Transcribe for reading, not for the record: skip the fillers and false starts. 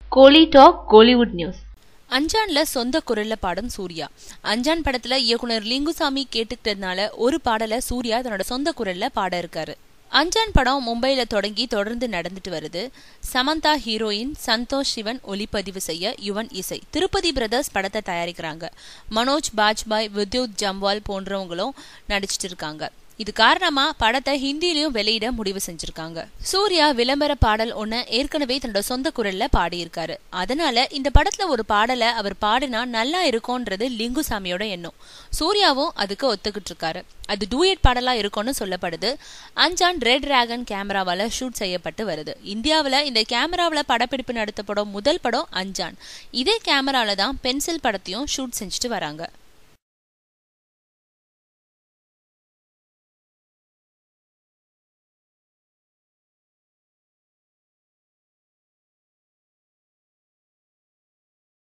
கோலி talk Kollywood news. அஞ்சான்ல சொந்த குரல்ல பாடும் சூர்யா. அஞ்சான் படத்துல இயக்குனர் லிங்குசாமி கேட்டுக்கிட்டதுனால ஒரு பாடல சூர்யா தன்னோட சொந்த குரல்ல பாட இருக்காரு. அஞ்சான் படம் மும்பைல தொடங்கி தொடர்ந்து நடந்துட்டு வருது. சமந்தா ஹீரோயின், சந்தோஷ் சிவன் ஒளிப்பதிவு செய்ய, யுவன் இசை. திருப்பதி பிரதர்ஸ் படத்தை தயாரிக்கிறாங்க. மனோஜ் பாஜ்பாய், வித்யுத் ஜம்வால் போன்றவங்களும் நடிச்சிட்டு இருக்காங்க. இது காரணமா படத்தை ஹிந்திலையும் வெளியிட முடிவு செஞ்சிருக்காங்க. சூர்யா விளம்பர பாடல் ஒன்ன ஏற்கனவே தன்னோட சொந்த குரல்ல பாடியிருக்காரு. அதனால இந்த படத்துல ஒரு பாடலை அவர் பாடினா நல்லா இருக்கும்ன்றது லிங்குசாமியோட எண்ணம். சூர்யாவும் அதுக்கு ஒத்துக்கிட்டு இருக்காரு. அது டூயட் பாடலா இருக்கும்னு சொல்லப்படுது. அஞ்சான் ரெட் டிராகன் கேமராவால ஷூட் செய்யப்பட்டு வருது. இந்தியாவில இந்த கேமராவில படப்பிடிப்பு நடத்தப்படும் முதல் படம் அஞ்சான். இதே கேமரால தான் பென்சில் படத்தையும் ஷூட் செஞ்சுட்டு வராங்க.